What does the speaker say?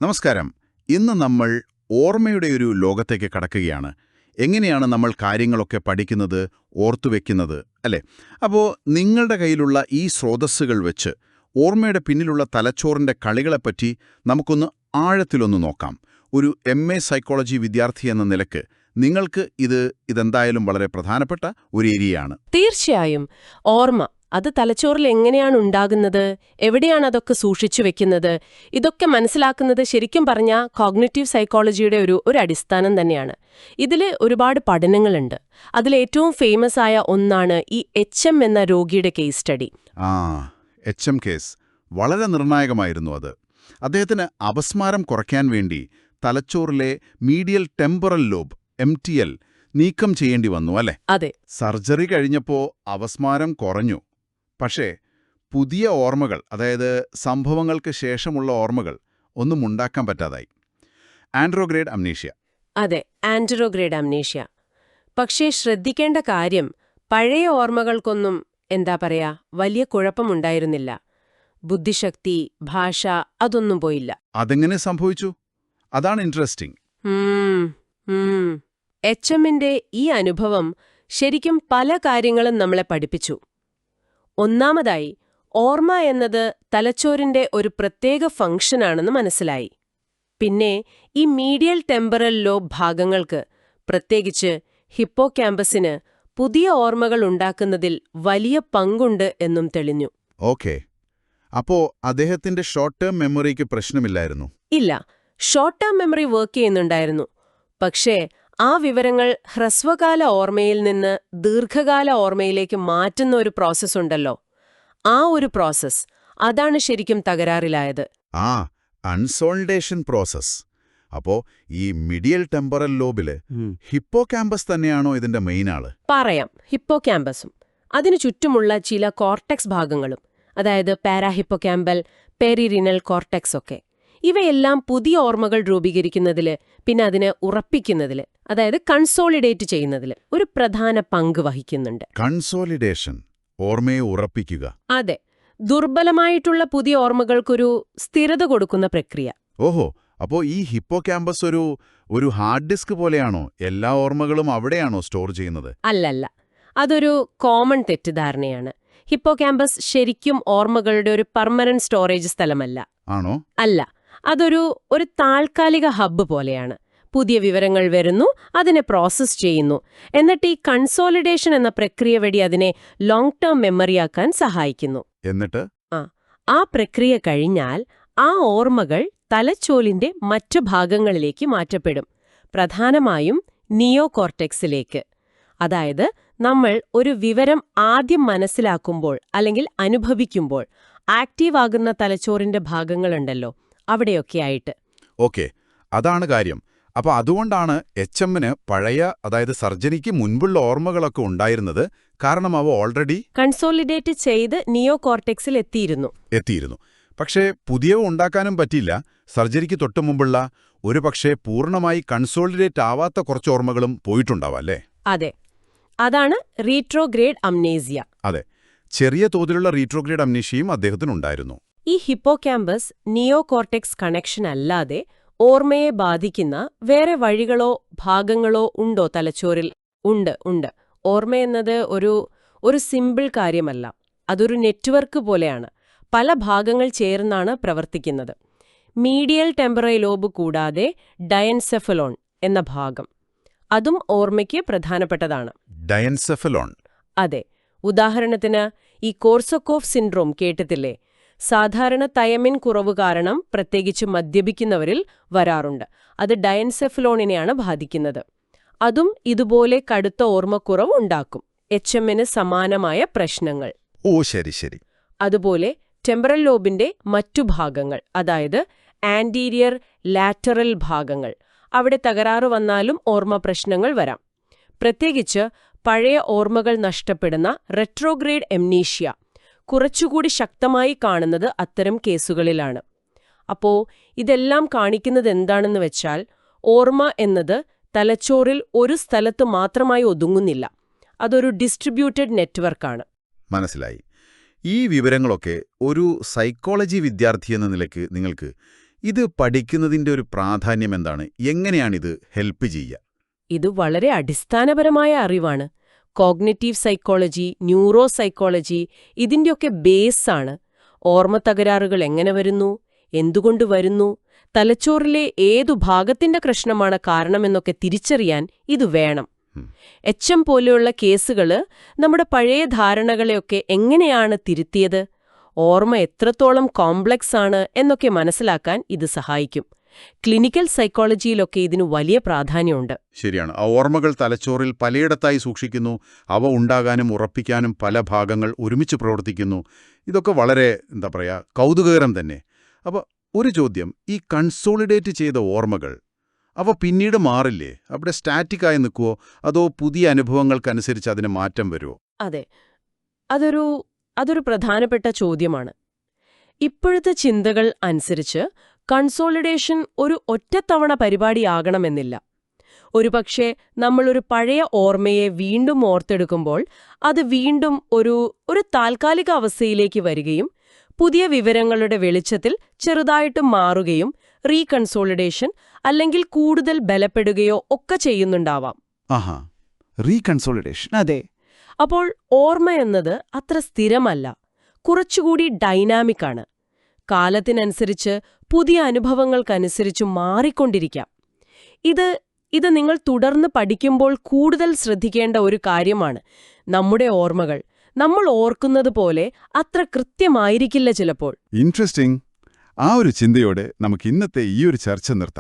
നമസ്കാരം. ഇന്ന് നമ്മൾ ഓർമ്മയുടെ ഒരു ലോകത്തേക്ക് കടക്കുകയാണ്. എങ്ങനെയാണ് നമ്മൾ കാര്യങ്ങളൊക്കെ പഠിക്കുന്നത്, ഓർത്തുവെക്കുന്നത്, അല്ലേ? അപ്പോൾ നിങ്ങളുടെ കയ്യിലുള്ള ഈ സ്രോതസ്സുകൾ വെച്ച് ഓർമ്മയുടെ പിന്നിലുള്ള തലച്ചോറിൻ്റെ കളികളെപ്പറ്റി നമുക്കൊന്ന് ആഴത്തിലൊന്ന് നോക്കാം. ഒരു MA സൈക്കോളജി വിദ്യാർത്ഥി എന്ന നിലക്ക് നിങ്ങൾക്ക് ഇതെന്തായാലും വളരെ പ്രധാനപ്പെട്ട ഒരു ഏരിയയാണ്. തീർച്ചയായും. ഓർമ്മ അത് തലച്ചോറിൽ എങ്ങനെയാണ് ഉണ്ടാകുന്നത്, എവിടെയാണ് അതൊക്കെ സൂക്ഷിച്ചു വെക്കുന്നത്, ഇതൊക്കെ മനസ്സിലാക്കുന്നത് ശരിക്കും പറഞ്ഞാൽ കോഗ്നിറ്റീവ് സൈക്കോളജിയുടെ ഒരു അടിസ്ഥാനം തന്നെയാണ്. ഇതിൽ ഒരുപാട് പഠനങ്ങളുണ്ട്. അതിലേറ്റവും ഫേമസ് ആയ ഒന്നാണ് ഈ HM എന്ന രോഗിയുടെ കേസ് സ്റ്റഡി. HM കേസ് വളരെ നിർണായകമായിരുന്നു. അദ്ദേഹത്തിന് അപസ്മാരം കുറയ്ക്കാൻ വേണ്ടി തലച്ചോറിലെ മീഡിയൽ ടെമ്പറൽ ലോബ് MTL നീക്കം ചെയ്യേണ്ടി വന്നു, അല്ലേ? അതെ. സർജറി കഴിഞ്ഞപ്പോൾ അപസ്മാരം കുറഞ്ഞു. പക്ഷേ പുതിയ ഓർമ്മകൾ, അതായത് സംഭവങ്ങൾക്ക് ശേഷമുള്ള ഓർമ്മകൾ ഒന്നും ഉണ്ടാക്കാൻ പറ്റാതായി. ആൻഡ്രോഗ്രേഡ് അംനീഷ്യ. അതെ, ആൻഡ്രോഗ്രേഡ് അംനീഷ്യ. പക്ഷേ ശ്രദ്ധിക്കേണ്ട കാര്യം, പഴയ ഓർമ്മകൾക്കൊന്നും വലിയ കുഴപ്പമുണ്ടായിരുന്നില്ല. ബുദ്ധിശക്തി, ഭാഷ അതൊന്നും പോയില്ല. അതെങ്ങനെ സംഭവിച്ചു? അതാണ് ഇൻട്രസ്റ്റിംഗ്. HMന്റെ ഈ അനുഭവം ശരിക്കും പല കാര്യങ്ങളും നമ്മളെ പഠിപ്പിച്ചു. ഒന്നാമതായി, ഓർമ്മ എന്നത് തലച്ചോറിന്റെ ഒരു പ്രത്യേക ഫംഗ്ഷനാണെന്ന് മനസ്സിലായി. പിന്നെ ഈ മീഡിയൽ ടെമ്പറൽ ലോബ് ഭാഗങ്ങൾക്ക്, പ്രത്യേകിച്ച് ഹിപ്പോകാമ്പസിന് പുതിയ ഓർമ്മകൾ ഉണ്ടാക്കുന്നതിൽ വലിയ പങ്കുണ്ട് എന്നും തെളിഞ്ഞു. ഓക്കേ. അപ്പോ അദ്ദേഹത്തിന്റെ ഷോർട്ട് ടേം മെമ്മറിക്ക് പ്രശ്നമില്ലായിരുന്നു? ഇല്ല, ഷോർട്ട് ടേം മെമ്മറി വർക്ക് ചെയ്യുന്നുണ്ടായിരുന്നു. പക്ഷേ ആ വിവരങ്ങൾ ഹ്രസ്വകാല ഓർമ്മയിൽ നിന്ന് ദീർഘകാല ഓർമ്മയിലേക്ക് മാറ്റുന്ന ഒരു പ്രോസസ്സ് ഉണ്ടല്ലോ, ആ ഒരു പ്രോസസ്സ് അതാണ് ശരിക്കും തകരാറിലായത്. അൺസോൾഡേഷൻ പ്രോസസ്. അപ്പോ ഈ മീഡിയൽ ടെമ്പറൽ ലോബില് ഹിപ്പോകാമ്പസ് തന്നെയാണോ ഇതിന്റെ മെയിൻ ആള്? പറയാം, ഹിപ്പോകാമ്പസും അതിനു ചുറ്റുമുള്ള ചില കോർട്ടെക്സ് ഭാഗങ്ങളും, അതായത് പാരാഹിപ്പോകാമ്പൽ, പെരിറിനൽ കോർട്ടെക്സ് ഒക്കെ. ഇവയെല്ലാം പുതിയ ഓർമ്മകൾ രൂപീകരിക്കുന്നതില്, പിന്നെ അതിനെ ഉറപ്പിക്കുന്നതില്, അതായത് കൺസോളിഡേറ്റ് ചെയ്യുന്നതില് ഒരു പ്രധാന പങ്ക് വഹിക്കുന്നുണ്ട്. കൺസോളിഡേഷൻ, ഓർമ്മയെ ഉറപ്പിക്കുക. അതെ, ദുർബലമായിട്ടുള്ള പുതിയ ഓർമ്മകൾക്കൊരു സ്ഥിരത കൊടുക്കുന്ന പ്രക്രിയ. ഓഹോ, അപ്പോ ഈ ഹിപ്പോകാമ്പസ് ഒരു ഹാർഡ് ഡിസ്ക് പോലെയാണോ? എല്ലാ ഓർമ്മകളും അവിടെയാണോ സ്റ്റോർ ചെയ്യുന്നത്? അല്ലല്ല, അതൊരു കോമൺ തെറ്റിദ്ധാരണയാണ്. ഹിപ്പോകാമ്പസ് ശരിക്കും ഓർമ്മകളുടെ ഒരു പെർമനന്റ് സ്റ്റോറേജ് സ്ഥലമല്ല. ആണോ? അല്ല, അതൊരു താൽക്കാലിക ഹബ്ബ് പോലെയാണ്. പുതിയ വിവരങ്ങൾ വരുന്നു, അതിനെ പ്രോസസ്സ് ചെയ്യുന്നു, എന്നിട്ട് ഈ കൺസോളിഡേഷൻ എന്ന പ്രക്രിയ വഴി അതിനെ ലോങ് ടേം മെമ്മറിയാക്കാൻ സഹായിക്കുന്നു. എന്നിട്ട് ആ പ്രക്രിയ കഴിഞ്ഞാൽ ആ ഓർമ്മകൾ തലച്ചോലിന്റെ മറ്റു ഭാഗങ്ങളിലേക്ക് മാറ്റപ്പെടും, പ്രധാനമായും നിയോ കോർട്ടെക്സിലേക്ക്. അതായത് നമ്മൾ ഒരു വിവരം ആദ്യം മനസ്സിലാക്കുമ്പോൾ അല്ലെങ്കിൽ അനുഭവിക്കുമ്പോൾ ആക്റ്റീവ് ആകുന്ന തലച്ചോറിന്റെ ഭാഗങ്ങളുണ്ടല്ലോ, അവിടെയൊക്കെയായിട്ട്. ഓക്കെ, അതാണ് കാര്യം. അപ്പൊ അതുകൊണ്ടാണ് HMന് പഴയ, അതായത് സർജറിക്ക് മുൻപുള്ള ഓർമ്മകളൊക്കെ ഉണ്ടായിരുന്നത്. കാരണം അവ ഓൾറെഡി കൺസോളിഡേറ്റ് ചെയ്ത് നിയോ കോർട്ടെക്സിൽ എത്തിയിരുന്നു. പക്ഷേ പുതിയവ ഉണ്ടാക്കാനും പറ്റിയില്ല. സർജറിക്ക് തൊട്ടുമുമ്പുള്ള ഒരു പക്ഷേ പൂർണ്ണമായി കൺസോളിഡേറ്റ് ആവാത്ത കുറച്ച് ഓർമ്മകളും പോയിട്ടുണ്ടാവാം, അല്ലേ? അതെ, അതാണ് റീട്രോഗ്രേഡ് അംനേസിയ. അതെ, ചെറിയ തോതിലുള്ള റീട്രോഗ്രേഡ് അംനീഷ്യയും അദ്ദേഹത്തിനുണ്ടായിരുന്നു. ഈ ഹിപ്പോകാമ്പസ് നിയോ കോർട്ടെക്സ് കണക്ഷൻ അല്ലാതെ ഓർമ്മയെ ബാധിക്കുന്ന വേറെ വഴികളോ ഭാഗങ്ങളോ ഉണ്ടോ തലച്ചോറിൽ? ഉണ്ട്. ഓർമ്മയെന്നത് ഒരു സിമ്പിൾ കാര്യമല്ല. അതൊരു നെറ്റ്വർക്ക് പോലെയാണ്. പല ഭാഗങ്ങൾ ചേർന്നാണ് പ്രവർത്തിക്കുന്നത്. മീഡിയൽ ടെമ്പറൽ ലോബ് കൂടാതെ ഡയൻസെഫലോൺ എന്ന ഭാഗം, അതും ഓർമ്മയ്ക്ക് പ്രധാനപ്പെട്ടതാണ്. ഡയൻസെഫലോൺ? അതെ. ഉദാഹരണത്തിന് ഈ കോർസക്കോഫ് സിൻഡ്രോം കേട്ടിട്ടില്ലേ? സാധാരണ തയമിൻ കുറവ് കാരണം, പ്രത്യേകിച്ച് മദ്യപിക്കുന്നവരിൽ വരാറുണ്ട്. അത് ഡയൻസെഫലോണിനെയാണ് ബാധിക്കുന്നത്. അതും ഇതുപോലെ കടുത്ത ഓർമ്മക്കുറവ് ഉണ്ടാക്കും. HMന് സമാനമായ പ്രശ്നങ്ങൾ. ഓ, ശരി. അതുപോലെ ടെമ്പറൽ ലോബിന്റെ മറ്റു ഭാഗങ്ങൾ, അതായത് ആന്റീരിയർ ലാറ്ററൽ ഭാഗങ്ങൾ, അവിടെ തകരാറ് വന്നാലും ഓർമ്മ പ്രശ്നങ്ങൾ വരാം. പ്രത്യേകിച്ച് പഴയ ഓർമ്മകൾ നഷ്ടപ്പെടുന്ന റെട്രോഗ്രേഡ് അംനീഷ്യ കുറച്ചുകൂടി ശക്തമായി കാണുന്നത് അത്തരം കേസുകളിലാണ്. അപ്പോ ഇതെല്ലാം കാണിക്കുന്നത് എന്താണെന്ന് വെച്ചാൽ, ഓർമ്മ എന്നത് തലച്ചോറിൽ ഒരു സ്ഥലത്ത് മാത്രമായി ഒതുങ്ങുന്നില്ല. അതൊരു ഡിസ്ട്രിബ്യൂട്ടഡ് നെറ്റ്വർക്കാണ്. മനസ്സിലായി. ഈ വിവരങ്ങളൊക്കെ ഒരു സൈക്കോളജി വിദ്യാർത്ഥി എന്ന നിലയ്ക്ക് നിങ്ങൾക്ക് ഇത് പഠിക്കുന്നതിന്റെ ഒരു പ്രാധാന്യം എന്താണ്? എങ്ങനെയാണിത് ഹെൽപ്പ് ചെയ്യുക? ഇത് വളരെ അടിസ്ഥാനപരമായ അറിവാണ്. കോഗ്നിറ്റീവ് സൈക്കോളജി, ന്യൂറോ സൈക്കോളജി ഇതിന്റെയൊക്കെ ബേസാണ്. ഓർമ്മ തകരാറുകൾ എങ്ങനെ വരുന്നു, എന്തുകൊണ്ട് വരുന്നു, തലച്ചോറിലെ ഏതു ഭാഗത്തിന്റെ പ്രശ്നമാണ് കാരണമെന്നൊക്കെ തിരിച്ചറിയാൻ ഇത് വേണം. എച്ച് പോലെയുള്ള കേസുകള് നമ്മുടെ പഴയ ധാരണകളെയൊക്കെ എങ്ങനെയാണ് തിരുത്തിയത്, ഓർമ്മ എത്രത്തോളം കോംപ്ലക്സ് ആണ് എന്നൊക്കെ മനസ്സിലാക്കാൻ ഇത് സഹായിക്കും. ക്ലിനിക്കൽ സൈക്കോളജിയിലൊക്കെ ഇതിനു വലിയ പ്രാധാന്യമുണ്ട്. ശരിയാണ്. ആ ഓർമ്മകൾ തലച്ചോറിൽ പലയിടത്തായി സൂക്ഷിക്കുന്നു. അവ ഉണ്ടാകാനും ഉറപ്പിക്കാനും പല ഭാഗങ്ങൾ ഒരുമിച്ച് പ്രവർത്തിക്കുന്നു. ഇതൊക്കെ വളരെ കൗതുകകരം തന്നെ. അപ്പോൾ ഒരു ചോദ്യം, ഈ കൺസോളിഡേറ്റ് ചെയ്ത ഓർമ്മകൾ അവ പിന്നീട് മാറില്ലേ? അവിടെ സ്റ്റാറ്റിക്കായി നിൽക്കുവോ, അതോ പുതിയ അനുഭവങ്ങൾക്കനുസരിച്ച് അതിന് മാറ്റം വരുമോ? അതെ, അതൊരു പ്രധാനപ്പെട്ട ചോദ്യമാണ്. ഇപ്പോഴത്തെ ചിന്തകൾ അനുസരിച്ച് കൺസോളിഡേഷൻ ഒരു ഒറ്റത്തവണ പരിപാടിയാകണമെന്നില്ല. ഒരുപക്ഷെ നമ്മളൊരു പഴയ ഓർമ്മയെ വീണ്ടും ഓർത്തെടുക്കുമ്പോൾ അത് വീണ്ടും ഒരു താൽക്കാലിക അവസ്ഥയിലേക്ക് വരികയും പുതിയ വിവരങ്ങളുടെ വെളിച്ചത്തിൽ ചെറുതായിട്ട് മാറുകയും റീകൺസോളിഡേഷൻ അല്ലെങ്കിൽ കൂടുതൽ ബലപ്പെടുകയോ ഒക്കെ ചെയ്യുന്നുണ്ടാവാം. റീകൺസോളിഡേഷൻ. അതെ. അപ്പോൾ ഓർമ്മ എന്നത് അത്ര സ്ഥിരമല്ല, കുറച്ചുകൂടി ഡൈനാമിക് ആണ്. കാലത്തിനനുസരിച്ച് പുതിയ അനുഭവങ്ങൾക്കനുസരിച്ച് മാറിക്കൊണ്ടിരിക്കാം. ഇത് നിങ്ങൾ തുടർന്ന് പഠിക്കുമ്പോൾ കൂടുതൽ ശ്രദ്ധിക്കേണ്ട ഒരു കാര്യമാണ്. നമ്മുടെ ഓർമ്മകൾ നമ്മൾ ഓർക്കുന്നത് പോലെ അത്ര കൃത്യമായിരിക്കില്ല ചിലപ്പോൾ. ഇൻട്രസ്റ്റിംഗ്. ആ ഒരു ചിന്തയോടെ നമുക്ക് ഇന്നത്തെ ഈ ഒരു ചർച്ച നിർത്താം.